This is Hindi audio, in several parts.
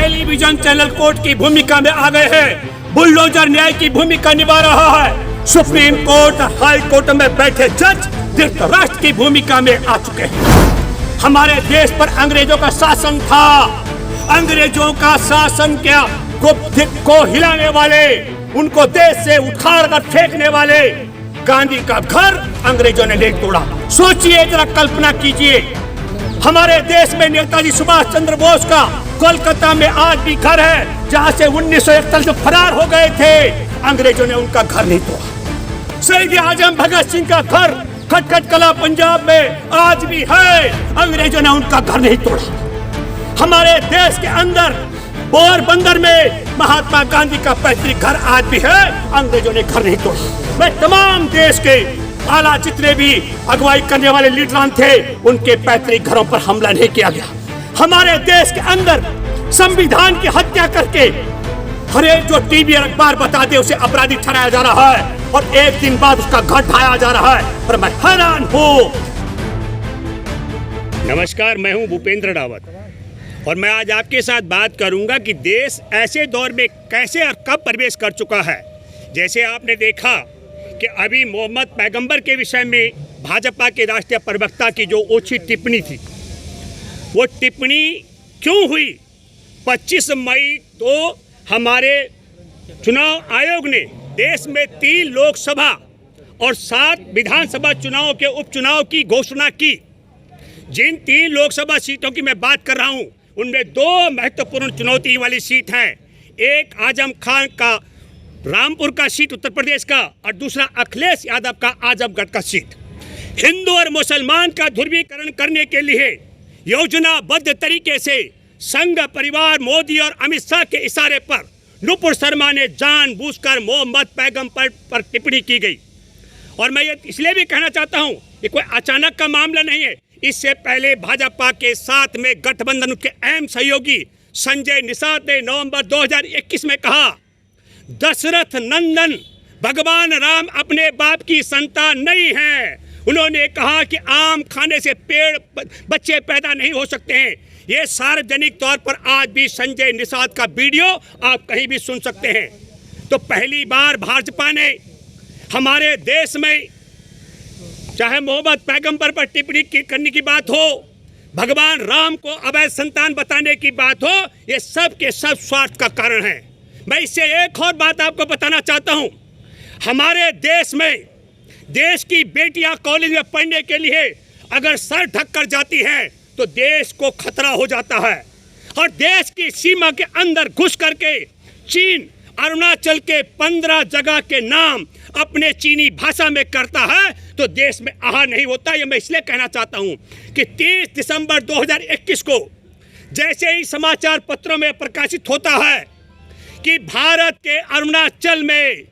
टेलीविजन चैनल कोर्ट की भूमिका में आ गए हैं, बुलडोजर न्याय की भूमिका निभा रहा है। सुप्रीम कोर्ट और हाई कोर्ट में बैठे जज धृतराष्ट्र की भूमिका में आ चुके हैं। हमारे देश पर अंग्रेजों का शासन था, अंग्रेजों का शासन क्या, गुप्त को हिलाने वाले, उनको देश से उखाड़ कर फेंकने वाले गांधी का घर अंग्रेजों ने नहीं तोड़ा। सोचिए, जरा कल्पना कीजिए, हमारे देश में नेताजी सुभाष चंद्र बोस का कोलकाता में आज भी घर है, जहां से 1941 में फरार हो गए थे, अंग्रेजों ने उनका घर नहीं तोड़ा। शहीद आजम भगत सिंह का घर खटखट कला पंजाब में आज भी है, अंग्रेजों ने उनका घर नहीं तोड़ा। हमारे देश के अंदर पोरबंदर में महात्मा गांधी का पैतृक घर आज भी है, अंग्रेजों ने घर नहीं तोड़ा। मैं तमाम देश के आला जितने भी अगुवाई करने वाले लीडरान थे, उनके पैतृक घरों पर हमला नहीं किया गया। हमारे देश के अंदर संविधान की हत्या करके हर एक जो टीवी और अखबार बता दे उसे अपराधी ठहराया जा रहा है, और एक दिन बाद उसका घर ढाया जा रहा है, पर मैं हैरान हूँ। नमस्कार, मैं हूँ भूपेंद्र रावत और मैं आज आपके साथ बात करूंगा कि देश ऐसे दौर में कैसे और कब प्रवेश कर चुका है। जैसे आपने देखा कि अभी मोहम्मद पैगंबर के विषय में भाजपा के राष्ट्रीय प्रवक्ता की जो ओछी टिप्पणी थी, वो टिप्पणी क्यों हुई? 25 मई तो हमारे चुनाव आयोग ने देश में 3 लोकसभा और 7 विधानसभा चुनाव के उपचुनाव की घोषणा की। जिन 3 लोकसभा सीटों की मैं बात कर रहा हूँ, उनमें 2 महत्वपूर्ण चुनौती वाली सीट हैं। एक आजम खान का रामपुर का सीट उत्तर प्रदेश का, और दूसरा अखिलेश यादव का आजमगढ़ का सीट। हिंदू और मुसलमान का ध्रुवीकरण करने के लिए योजनाबद्ध तरीके से संघ परिवार मोदी और अमित शाह के इशारे पर नुपुर शर्मा ने जानबूझकर मोहम्मद पैगंबर पर टिप्पणी की गई। और मैं ये इसलिए भी कहना चाहता हूँ, ये कोई अचानक का मामला नहीं है। इससे पहले भाजपा के साथ में गठबंधन के अहम सहयोगी संजय निषाद ने नवंबर 2021 में कहा, दशरथ नंदन भगवान राम अपने बाप की संतान नहीं है। उन्होंने कहा कि आम खाने से बच्चे पैदा नहीं हो सकते हैं। ये सार्वजनिक तौर पर आज भी संजय निषाद का वीडियो आप कहीं भी सुन सकते हैं। तो पहली बार भाजपा ने हमारे देश में, चाहे मोहम्मद पैगंबर पर टिप्पणी करने की बात हो, भगवान राम को अवैध संतान बताने की बात हो, ये सब के सब स्वार्थ का कारण है। मैं इससे एक और बात आपको बताना चाहता हूँ, हमारे देश में देश की बेटियां कॉलेज में पढ़ने के लिए अगर सर ढक कर जाती हैं तो देश को खतरा हो जाता है। और देश की सीमा के अंदर घुस करके चीन अरुणाचल के 15 जगह के नाम अपने चीनी भाषा में करता है तो देश में आहार नहीं होता। ये मैं इसलिए कहना चाहता हूँ कि 30 दिसंबर 2021 को जैसे ही समाचार पत्रों में प्रकाशित होता है कि भारत के अरुणाचल में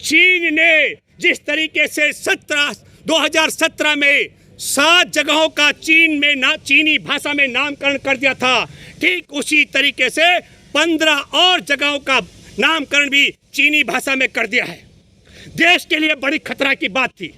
चीन ने जिस तरीके से 2017 में 7 जगहों का चीनी भाषा में नामकरण कर दिया था, ठीक उसी तरीके से 15 और जगहों का नामकरण भी चीनी भाषा में कर दिया है। देश के लिए बड़ी खतरा की बात थी,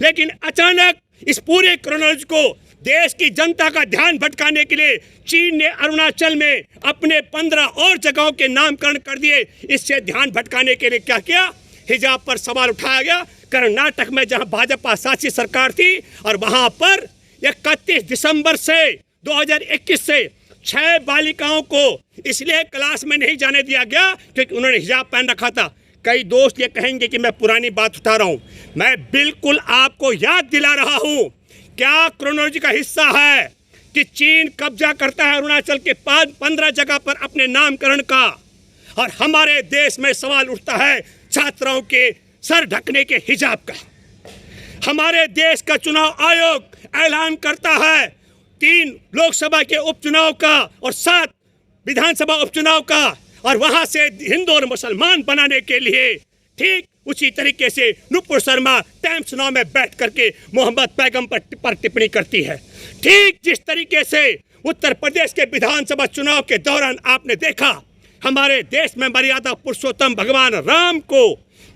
लेकिन अचानक इस पूरे क्रोनोलॉजी को देश की जनता का ध्यान भटकाने के लिए चीन ने अरुणाचल में अपने 15 और जगहों के नामकरण कर दिए। इससे ध्यान भटकाने के लिए क्या किया? हिजाब पर सवाल उठाया गया। कर्नाटक में जहां भाजपा शासित सरकार थी, और वहां पर 31 दिसंबर से 2021 से 6 बालिकाओं को इसलिए क्लास में नहीं जाने दिया गया क्योंकि उन्होंने हिजाब पहन रखा था। कई दोस्त ये कहेंगे कि मैं पुरानी बात उठा रहा हूँ, मैं बिल्कुल आपको याद दिला रहा हूँ। क्या क्रोनोलॉजी का हिस्सा है कि चीन कब्जा करता है अरुणाचल के 15 जगह पर अपने नामकरण का, और हमारे देश में सवाल उठता है छात्राओं के सर ढकने के हिजाब का। हमारे देश का चुनाव आयोग ऐलान करता है 3 लोकसभा के उपचुनाव का और 7 विधानसभा उपचुनाव का, और वहां से हिंदू और मुसलमान बनाने के लिए ठीक उसी तरीके से नुपुर शर्मा टाइम्स नाउ में बैठ करके मोहम्मद पैगंबर पर टिप्पणी करती है। ठीक जिस तरीके से उत्तर प्रदेश के विधानसभा चुनाव के दौरान आपने देखा हमारे देश में मर्यादा पुरुषोत्तम भगवान राम को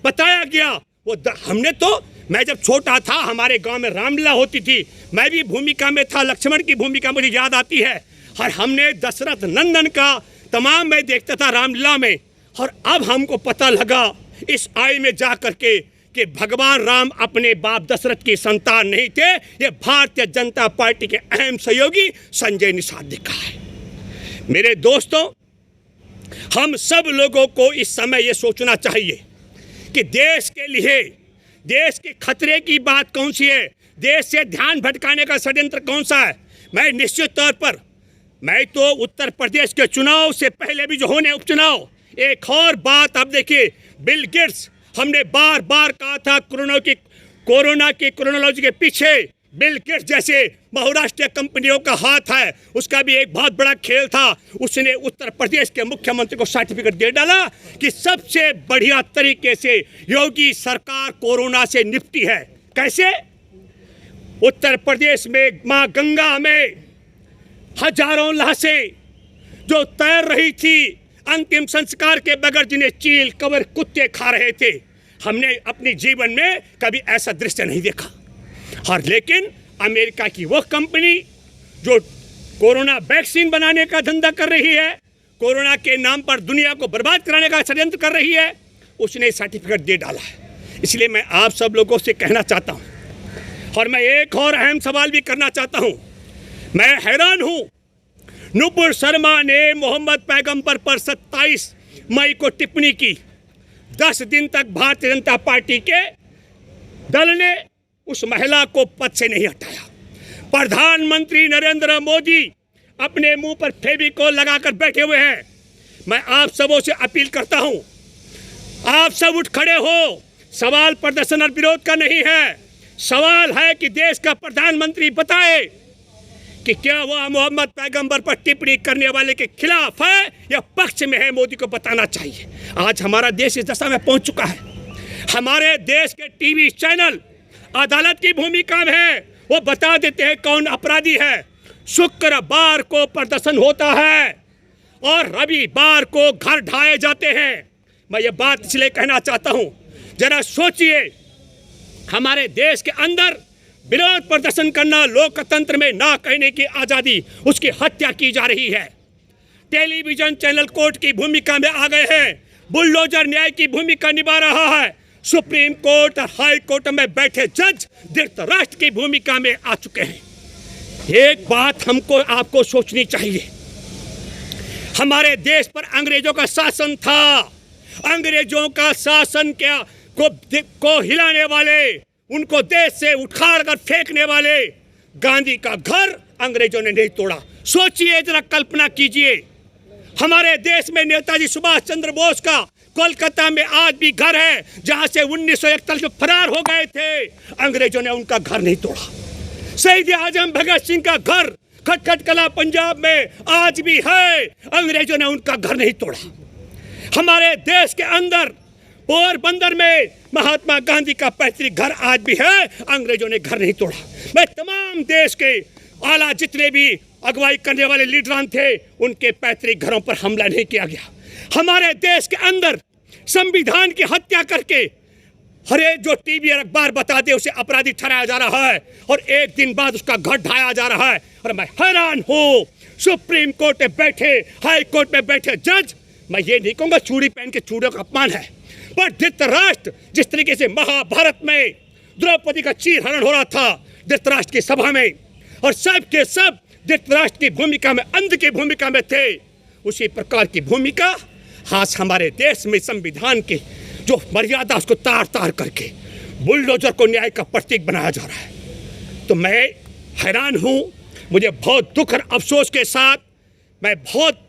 बताया गया। वो हमने तो, मैं जब छोटा था हमारे गांव में रामलीला होती थी, मैं भी भूमिका में था, लक्ष्मण की भूमिका मुझे याद आती है, और हमने दशरथ नंदन का तमाम मैं देखता था रामलीला में, और अब हमको पता लगा इस आई में जा करके कि भगवान राम अपने बाप दशरथ की संतान नहीं थे। ये भारतीय जनता पार्टी के अहम सहयोगी संजय निषाद का है। मेरे दोस्तों, हम सब लोगों को इस समय ये सोचना चाहिए कि देश के लिए, देश के खतरे की बात कौन सी है, देश से ध्यान भटकाने का षड्यंत्र कौन सा है। मैं निश्चित तौर पर, मैं तो उत्तर प्रदेश के चुनाव से पहले भी जो होने उपचुनाव, एक और बात आप देखिए, बिल गेट्स, हमने बार बार कहा था कोरोना की क्रोनोलॉजी के पीछे बिल गेट्स जैसे बहुराष्ट्रीय कंपनियों का हाथ है। उसका भी एक बहुत बड़ा खेल था। उसने उत्तर प्रदेश के मुख्यमंत्री को सर्टिफिकेट दे डाला कि सबसे बढ़िया तरीके से योगी सरकार कोरोना से निपटी है। कैसे? उत्तर प्रदेश में मां गंगा में हजारों लाशें जो तैर रही थी अंतिम संस्कार के बगैर, जिन्हें चील कबर कुत्ते खा रहे थे, हमने अपने जीवन में कभी ऐसा दृश्य नहीं देखा। और लेकिन अमेरिका की वो कंपनी जो कोरोना वैक्सीन बनाने का धंधा कर रही है, कोरोना के नाम पर दुनिया को बर्बाद कराने का षड्यंत्र कर रही है, उसने सर्टिफिकेट दे डाला है। इसलिए मैं आप सब लोगों से कहना चाहता हूँ, और मैं एक और अहम सवाल भी करना चाहता हूँ। मैं हैरान हूँ, नुपुर शर्मा ने मोहम्मद पैगंबर पर 27 मई को टिप्पणी की। 10 दिन तक भारतीय जनता पार्टी के दल ने उस महिला को पद से नहीं हटाया। प्रधानमंत्री नरेंद्र मोदी अपने मुंह पर फेविकोल लगाकर बैठे हुए हैं। मैं आप सबों से अपील करता हूं, आप सब उठ खड़े हो। सवाल प्रदर्शन और विरोध का नहीं है, सवाल है कि देश का प्रधानमंत्री बताए कि क्या वह मोहम्मद पैगंबर पर टिप्पणी करने वाले के खिलाफ है या पक्ष में है। मोदी को बताना चाहिए। आज हमारा देश इस दशा में पहुंच चुका है। हमारे देश के टीवी चैनल अदालत की भूमिका में है, वो बता देते हैं कौन अपराधी है। शुक्रवार को प्रदर्शन होता है और रविवार को घर ढाए जाते हैं। मैं ये बात इसलिए कहना चाहता हूं, जरा सोचिए, हमारे देश के अंदर विरोध प्रदर्शन करना, लोकतंत्र में ना कहने की आज़ादी, उसकी हत्या की जा रही है। टेलीविजन चैनल कोर्ट की भूमिका में आ गए हैं, बुलडोजर न्याय की भूमिका निभा रहा है। सुप्रीम कोर्ट और हाई कोर्ट में बैठे जज धृतराष्ट्र की भूमिका में आ चुके हैं। एक बात हमको आपको सोचनी चाहिए, हमारे देश पर अंग्रेजों का शासन था। अंग्रेजों का शासन को हिलाने वाले, उनको देश से उखाड़ कर फेंकने वाले गांधी का घर अंग्रेजों ने नहीं तोड़ा। सोचिए, जरा कल्पना कीजिए, हमारे देश में नेताजी सुभाष चंद्र बोस का कोलकाता में आज भी घर है, जहां से 1941 में फरार हो गए थे। अंग्रेजों ने उनका घर नहीं तोड़ा। शहीद आजम भगत सिंह का घर खटखट कला पंजाब में आज भी है, अंग्रेजों ने उनका घर नहीं तोड़ा। हमारे देश के अंदर पोरबंदर में महात्मा गांधी का पैतृक घर आज भी है, अंग्रेजों ने घर नहीं तोड़ा। मैं तमाम देश के आला जितने भी अगुवाई करने वाले लीडरान थे, उनके पैतृक घरों पर हमला नहीं किया गया। हमारे देश के अंदर संविधान की हत्या करके हर एक जो टीवी और अखबार बता दे उसे अपराधी ठहराया जा रहा है, और एक दिन बाद उसका घर ढाया जा रहा है। और मैं हैरान हूँ, सुप्रीम कोर्ट में बैठे, हाई कोर्ट में बैठे जज, मैं ये नहीं कहूँगा चूड़ी पहन के चूड़ों का अपमान है, पर धृतराष्ट्र जिस तरीके से महाभारत में द्रौपदी का चीरहरण हो रहा था धृतराष्ट्र की सभा में, और सब के सब धृतराष्ट्र की भूमिका में, अंध की भूमिका में थे, उसी प्रकार की भूमिका आज हमारे देश में संविधान की जो मर्यादा उसको तार तार करके बुलडोजर को न्याय का प्रतीक बनाया जा रहा है। तो मैं हैरान हूँ, मुझे बहुत दुख और अफसोस के साथ मैं बहुत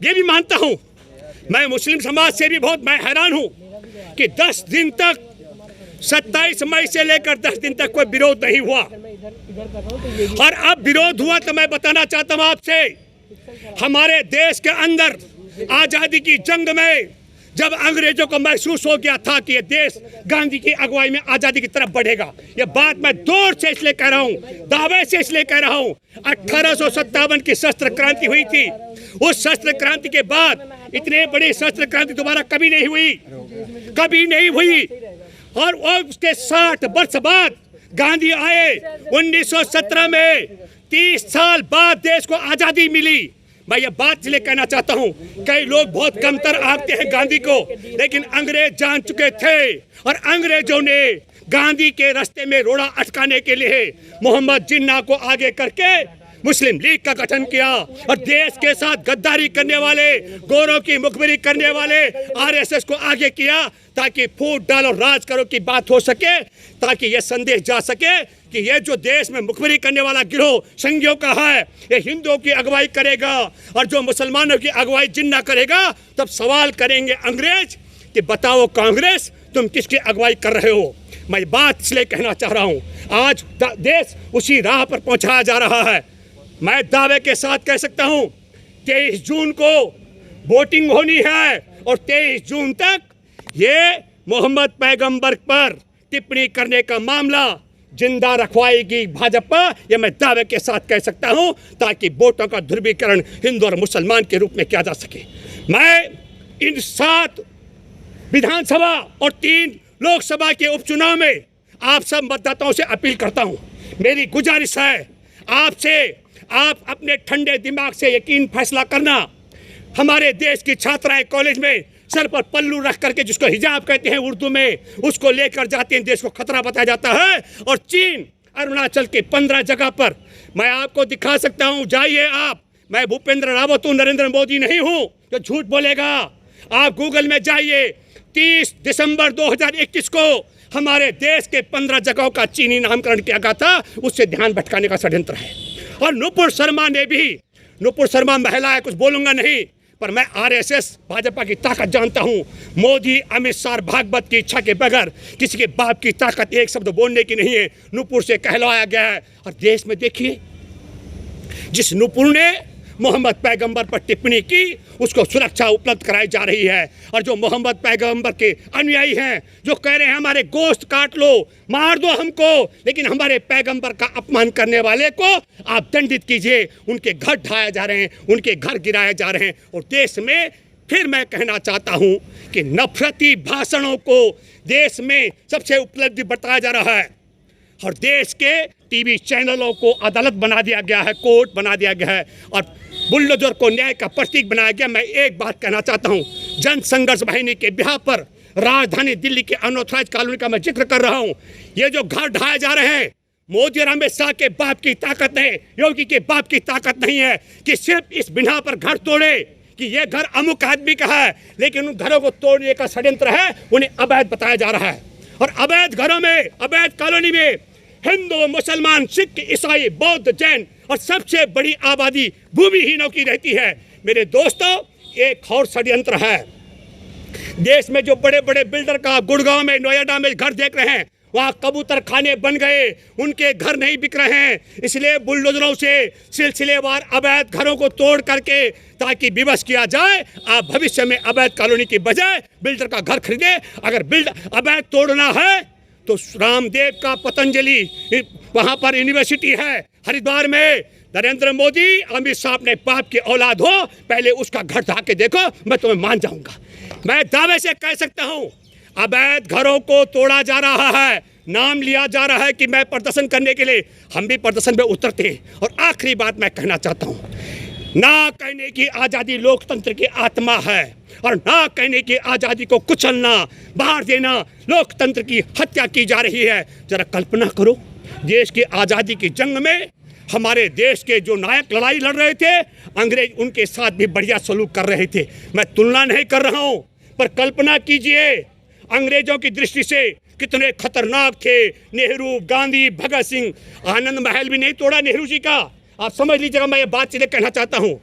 ये भी मानता हूँ, मैं मुस्लिम समाज से भी बहुत मैं हैरान हूँ कि 10 दिन तक 27 मई से लेकर 10 दिन तक कोई विरोध नहीं हुआ, और अब विरोध हुआ। तो मैं बताना चाहता हूँ आपसे, हमारे देश के अंदर आजादी की जंग में जब अंग्रेजों को महसूस हो गया था कि ये देश गांधी की अगुवाई में आजादी की तरफ बढ़ेगा, ये बात मैं जोर से इसलिए कह रहा हूँ, दावे से इसलिए कह रहा हूँ, 1857 की शस्त्र क्रांति हुई थी। उस शस्त्र क्रांति के बाद इतने बड़ी शस्त्र क्रांति दोबारा कभी नहीं हुई, कभी नहीं हुई। और उसके 60 वर्ष बाद गांधी आए 1917 में, 30 साल बाद देश को आजादी मिली। मैं ये बात इसलिए कहना चाहता हूँ, कई लोग बहुत कमतर आंकते हैं गांधी को, लेकिन अंग्रेज जान चुके थे और अंग्रेजों ने गांधी के रास्ते में रोड़ा अटकाने के लिए मोहम्मद जिन्ना को आगे करके मुस्लिम लीग का गठन किया और देश के साथ गद्दारी करने वाले, गोरों की मुखबिरी करने वाले आरएसएस को आगे किया ताकि फूट डालो राज करो की बात हो सके, ताकि यह संदेश जा सके कि ये जो देश में मुखबिरी करने वाला गिरोह संघियों का है, ये हिंदुओं की अगुवाई करेगा और जो मुसलमानों की अगुवाई जिन्ना करेगा, तब सवाल करेंगे अंग्रेज कि बताओ कांग्रेस तुम किसकी अगुवाई कर रहे हो। मैं बात इसलिए कहना चाह रहा हूँ, आज देश उसी राह पर पहुँचाया जा रहा है। मैं दावे के साथ कह सकता हूँ 23 जून को वोटिंग होनी है और 23 जून तक ये मोहम्मद पैगंबर पर टिप्पणी करने का मामला जिंदा रखवाएगी भाजपा, ये मैं दावे के साथ कह सकता हूं, ताकि वोटों का ध्रुवीकरण हिंदू और मुसलमान के रूप में किया जा सके। मैं इन 7 विधानसभा और 3 लोकसभा के उपचुनाव में आप सब मतदाताओं से अपील करता हूं, मेरी गुजारिश है आपसे, आप अपने ठंडे दिमाग से यकीन फैसला करना। हमारे देश की छात्राएं कॉलेज में सर पर पल्लू रख करके, जिसको हिजाब कहते हैं उर्दू में, उसको लेकर जाते हैं, देश को खतरा बताया जाता है। और चीन अरुणाचल के 15 जगह पर मैं आपको दिखा सकता हूं, जाइए आप। मैं भूपेंद्र रावत हूं, नरेंद्र मोदी नहीं हूं जो झूठ बोलेगा। आप गूगल में जाइए, 30 दिसंबर 2021 को हमारे देश के 15 जगहों का चीनी नामकरण किया गया था, उससे ध्यान भटकाने का षड्यंत्र है। और नुपुर शर्मा ने भी, नुपुर शर्मा महिला है, कुछ बोलूंगा नहीं, पर मैं आरएसएस भाजपा की ताकत जानता हूं। मोदी, अमित शाह, भागवत की इच्छा के बगैर किसी के बाप की ताकत एक शब्द बोलने की नहीं है, नुपुर से कहलवाया गया है। और देश में देखिए, जिस नुपुर ने मोहम्मद पैगंबर पर टिप्पणी की, उसको सुरक्षा उपलब्ध कराई जा रही है। और जो मोहम्मद पैगंबर के अनुयायी हैं, जो कह रहे हैं हमारे गोश्त काट लो, मार दो हमको, लेकिन हमारे पैगंबर का अपमान करने वाले को आप दंडित कीजिए, उनके घर ढाए जा रहे हैं, उनके घर गिराए जा रहे हैं। और देश में फिर मैं कहना चाहता हूं कि नफरती भाषणों को देश में सबसे उपलब्धि बताया जा रहा है और देश के टीवी चैनलों को अदालत बना दिया गया है, कोर्ट बना दिया गया है और बुलडोजर को न्याय का प्रतीक बनाया गया। मैं एक बात कहना चाहता हूं, जन संघर्ष वाहिनी के बिहार पर राजधानी दिल्ली के अनऑथराइज्ड कॉलोनी का मैं जिक्र कर रहा हूं। ये जो घर ढाए जा रहे हैं, मोदी और अमित शाह के बाप की ताकत है, योगी के बाप की ताकत नहीं है कि सिर्फ इस बिना पर घर तोड़े कि ये घर अमुक आदमी का है, लेकिन उन घरों को तोड़ने का षड्यंत्र है, उन्हें अवैध बताया जा रहा है। और अवैध घरों में, अवैध कॉलोनी में हिंदू, मुसलमान, सिख, ईसाई, बौद्ध, जैन और सबसे बड़ी आबादी भूमिहीनों की रहती है। मेरे दोस्तों, एक और षड्यंत्र है। देश में जो बड़े बड़े बिल्डर का गुड़गांव में, नोएडा में घर देख रहे हैं, वहाँ कबूतर खाने बन गए, उनके घर नहीं बिक रहे हैं। इसलिए बुलडोजरों से सिलसिलेवार अवैध घरों को तोड़ करके ताकि विवश किया जाए, आप भविष्य में अवैध कॉलोनी की बजाय बिल्डर का घर खरीदे। अगर अवैध तोड़ना है तो रामदेव का पतंजलि, वहाँ पर यूनिवर्सिटी है हरिद्वार में, नरेंद्र मोदी, अमित शाह अपने बाप की औलाद हो, पहले उसका घर ढा के देखो, मैं तुम्हें मान जाऊंगा। मैं दावे से कह सकता हूँ, अवैध घरों को तोड़ा जा रहा है, नाम लिया जा रहा है कि मैं प्रदर्शन करने के लिए, हम भी प्रदर्शन में उतरते हैं। और आखिरी बात मैं कहना चाहता हूँ, ना कहने की आज़ादी लोकतंत्र की आत्मा है और ना कहने की आज़ादी को कुचलना, बाहर देना लोकतंत्र की हत्या की जा रही है। जरा कल्पना करो, देश की आज़ादी की जंग में हमारे देश के जो नायक लड़ाई लड़ रहे थे, अंग्रेज उनके साथ भी बढ़िया सलूक कर रहे थे। मैं तुलना नहीं कर रहा हूँ, पर कल्पना कीजिए अंग्रेजों की दृष्टि से कितने खतरनाक थे नेहरू, गांधी, भगत सिंह। आनंद महल भी नहीं तोड़ा नेहरू जी का, आप समझ लीजिएगा। मैं ये बात सीधे कहना चाहता हूँ।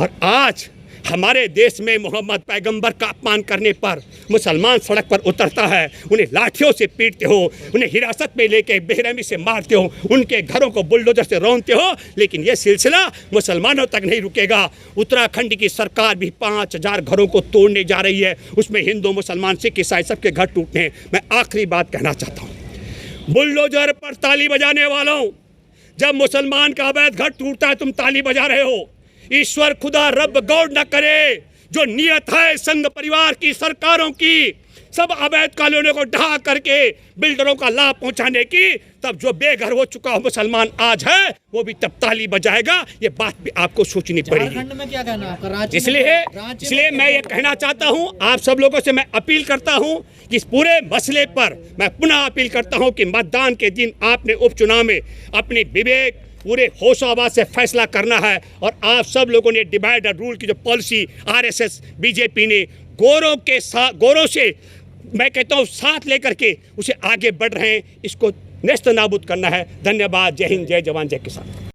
और आज हमारे देश में मोहम्मद पैगंबर का अपमान करने पर मुसलमान सड़क पर उतरता है, उन्हें लाठियों से पीटते हो, उन्हें हिरासत में लेके बेरहमी से मारते हो, उनके घरों को बुलडोजर से रौंदते हो, लेकिन यह सिलसिला मुसलमानों तक नहीं रुकेगा। उत्तराखंड की सरकार भी 5000 घरों को तोड़ने जा रही है, उसमें हिंदू, मुसलमान, सिख, ईसाई सबके घर टूटने हैं। मैं आखिरी बात कहना चाहता हूँ, बुलडोजर पर ताली बजाने वालों, जब मुसलमान का अवैध घर टूटता है तुम ताली बजा रहे हो। ईश्वर खुदा रब गौर न करे, जो नियत है संघ परिवार की सरकारों की, सब अवैध कॉलोनियों को ढहा करके बिल्डरों का लाभ पहुंचाने की, तब जो बेघर हो चुका हो मुसलमान आज है वो भी तब ताली बजाएगा। ये बात भी आपको सोचनी पड़ेगी। झारखंड में क्या कहना है आपका? रांची इसलिए मैं ये कहना चाहता हूं, आप सब लोगों से मैं अपील करता हूं कि इस पूरे मसले पर मैं पुनः अपील करता हूं कि मतदान के दिन आपने उपचुनाव में अपनी विवेक पूरे होशो आवाज से फैसला करना है। और आप सब लोगों ने डिवाइड एंड रूल की जो पॉलिसी आरएसएस बीजेपी ने गौरव से मैं कहता हूँ साथ लेकर के उसे आगे बढ़ रहे हैं, इसको नेस्त नाबूद करना है। धन्यवाद। जय हिंद, जय जवान, जय किसान।